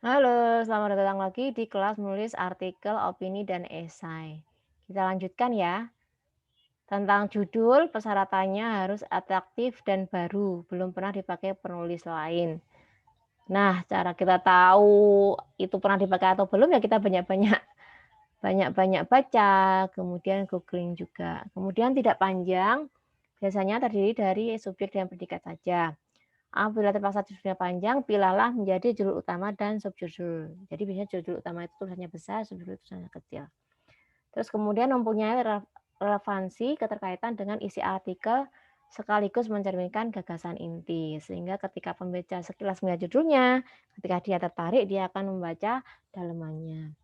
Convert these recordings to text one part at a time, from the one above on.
Halo, selamat datang lagi di kelas menulis artikel, opini, dan esai. Kita lanjutkan ya. Tentang judul, persyaratannya harus atraktif dan baru, belum pernah dipakai penulis lain. Nah, cara kita tahu itu pernah dipakai atau belum ya kita banyak-banyak banyak-banyak baca, kemudian googling juga. Kemudian tidak panjang, biasanya terdiri dari subjek dan predikat saja. Apabila terpaksa judulnya panjang, pilihlah menjadi judul utama dan subjudul. Jadi biasanya judul utama itu tulisannya besar, subjudul itu tulisannya kecil. Terus kemudian mempunyai relevansi keterkaitan dengan isi artikel sekaligus mencerminkan gagasan inti. Sehingga ketika pembaca sekilas melihat judulnya, ketika dia tertarik, dia akan membaca dalamannya.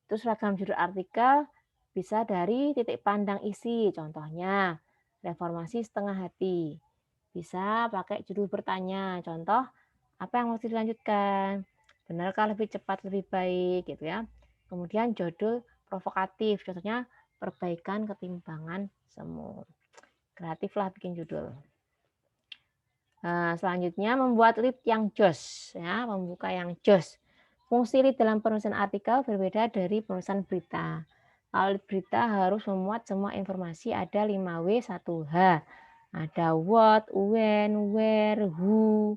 Terus ragam judul artikel bisa dari titik pandang isi, contohnya reformasi setengah hati. Bisa pakai judul bertanya, contoh apa yang mesti dilanjutkan? Benarkah lebih cepat lebih baik gitu ya. Kemudian judul provokatif, contohnya perbaikan ketimbangan semu. Kreatif lah bikin judul. Nah, selanjutnya membuat lead yang jos, ya, membuka yang jos. Fungsi lead dalam penulisan artikel berbeda dari penulisan berita. Kalau lead berita harus memuat semua informasi, ada 5W 1H. Ada what, when, where, who,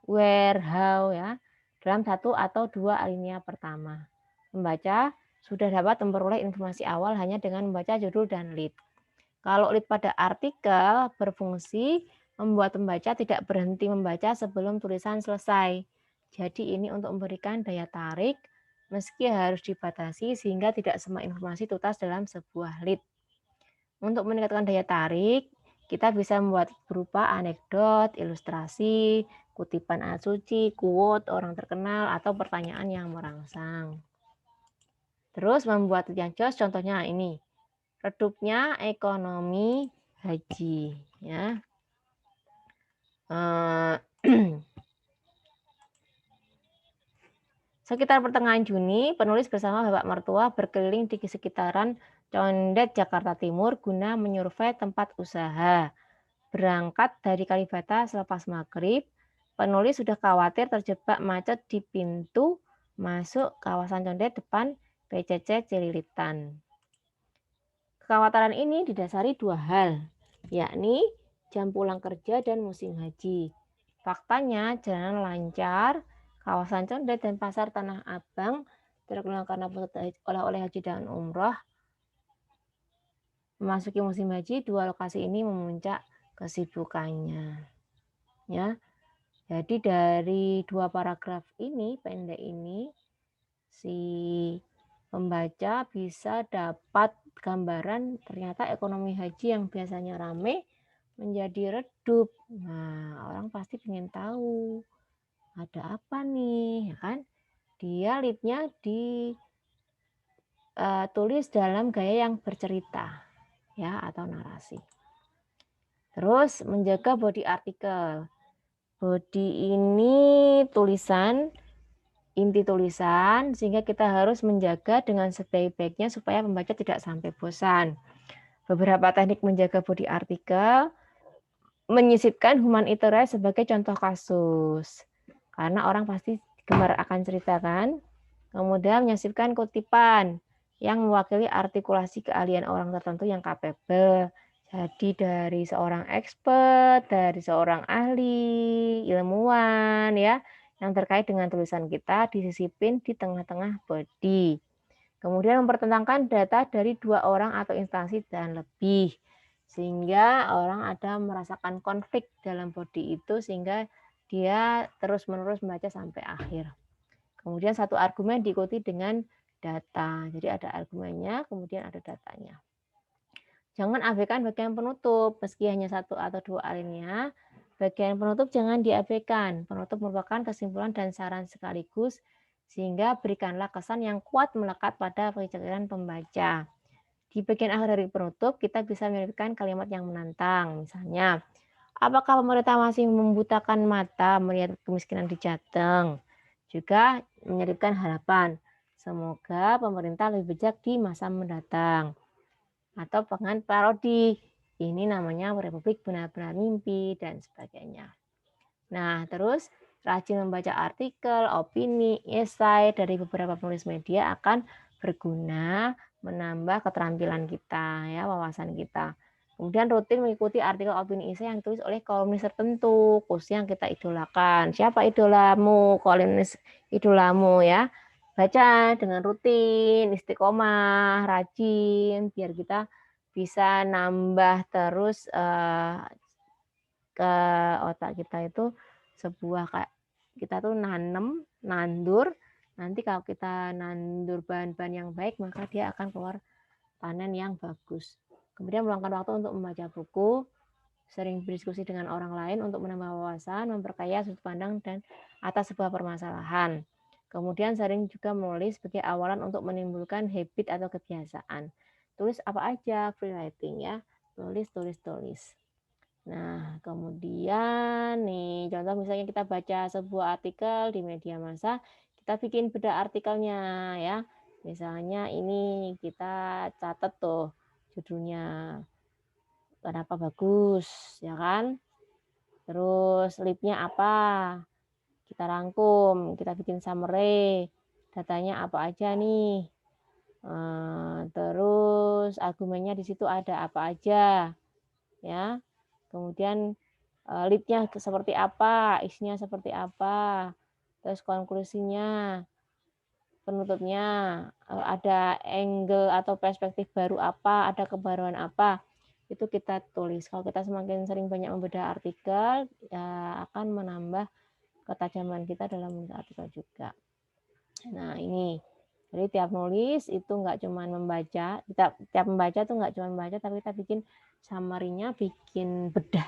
where, how ya. Dalam satu atau dua alinea pertama. Membaca sudah dapat memperoleh informasi awal hanya dengan membaca judul dan lead. Kalau lead pada artikel berfungsi membuat pembaca tidak berhenti membaca sebelum tulisan selesai. Jadi ini untuk memberikan daya tarik meski harus dibatasi sehingga tidak semua informasi tuntas dalam sebuah lead. Untuk meningkatkan daya tarik, kita bisa membuat berupa anekdot, ilustrasi, kutipan ayat suci, quote orang terkenal, atau pertanyaan yang merangsang. Terus membuat yang jos contohnya ini. Redupnya ekonomi haji ya. Sekitar pertengahan Juni, penulis bersama bapak mertua berkeliling di sekitaran Condet, Jakarta Timur guna menyurvei tempat usaha. Berangkat dari Kalibata selepas maghrib, penulis sudah khawatir terjebak macet di pintu masuk kawasan Condet depan PCC Cililitan. Kekhawatiran ini didasari dua hal, yakni jam pulang kerja dan musim haji. Faktanya jalan lancar, kawasan Condet dan pasar Tanah Abang terkenal karena pusat oleh-oleh haji dan umroh. Memasuki musim haji, dua lokasi ini memuncak kesibukannya. Ya, jadi dari dua paragraf ini, pendek ini, si pembaca bisa dapat gambaran ternyata ekonomi haji yang biasanya ramai menjadi redup. Nah, orang pasti ingin tahu ada apa nih, ya kan? Dia lead-nya ditulis dalam gaya yang bercerita, ya, atau narasi. Terus menjaga body artikel. Body ini tulisan, inti tulisan, sehingga kita harus menjaga dengan sebaik-baiknya supaya pembaca tidak sampai bosan. Beberapa teknik menjaga body artikel, menyisipkan human interest sebagai contoh kasus. Karena orang pasti gemar akan ceritakan. Kemudian menyisipkan kutipan yang mewakili artikulasi keahlian orang tertentu yang capable. Jadi dari seorang expert, dari seorang ahli, ilmuwan ya, yang terkait dengan tulisan kita disisipin di tengah-tengah body. Kemudian mempertentangkan data dari dua orang atau instansi dan lebih. Sehingga orang ada merasakan konflik dalam body itu sehingga dia terus-menerus membaca sampai akhir. Kemudian satu argumen diikuti dengan data. Jadi ada argumennya, kemudian ada datanya. Jangan abaikan bagian penutup, meski hanya satu atau dua alinea. Bagian penutup jangan diabaikan. Penutup merupakan kesimpulan dan saran sekaligus, sehingga berikanlah kesan yang kuat melekat pada pikiran pembaca. Di bagian akhir dari penutup, kita bisa menyelipkan kalimat yang menantang. Misalnya, apakah pemerintah masih membutakan mata melihat kemiskinan di Jateng? Juga menyelipkan harapan. Semoga pemerintah lebih bijak di masa mendatang. Atau pengan parodi. Ini namanya Republik Benar-Benar Mimpi dan sebagainya. Nah, terus Rajin membaca artikel, opini, esai dari beberapa penulis media akan berguna menambah keterampilan kita, ya, wawasan kita. Kemudian rutin mengikuti artikel opini esai yang ditulis oleh kolumnis tertentu, khususnya yang kita idolakan. Siapa idolamu, kolumnis idolamu, ya? Baca dengan rutin, istiqomah, rajin, biar kita bisa nambah terus ke otak kita itu sebuah kayak kita tuh nandur, nanti kalau kita nandur bahan-bahan yang baik, maka dia akan keluar panen yang bagus. Kemudian meluangkan waktu untuk membaca buku, sering berdiskusi dengan orang lain untuk menambah wawasan, memperkaya sudut pandang dan atas sebuah permasalahan. Kemudian sering juga menulis sebagai awalan untuk menimbulkan habit atau kebiasaan. Tulis apa aja, free writing ya, tulis, tulis, tulis. Nah, kemudian nih, contoh misalnya kita baca sebuah artikel di media massa, kita bikin beda artikelnya ya. Misalnya ini kita catat tuh judulnya, kenapa bagus, ya kan? Terus lead-nya apa? Kita rangkum, kita bikin summary, datanya apa aja nih. Terus argumennya di situ ada apa aja, ya. Kemudian lead-nya seperti apa, isinya seperti apa, terus konklusinya, penutupnya, ada angle atau perspektif baru apa, ada kebaruan apa, itu kita tulis. Kalau kita semakin sering banyak membedah artikel, ya akan menambah ketajaman kita dalam menulis artikel juga. Nah ini, jadi tiap nulis itu nggak cuma membaca, tiap membaca tuh nggak cuma membaca, tapi kita bikin summary-nya, bikin bedah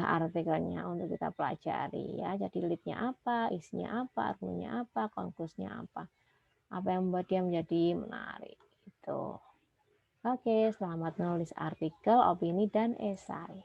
artikelnya untuk kita pelajari ya. Jadi lead-nya apa, isinya apa, argumennya apa, konklusinya apa yang membuat dia menjadi menarik itu. Oke, selamat menulis artikel, opini, dan esai.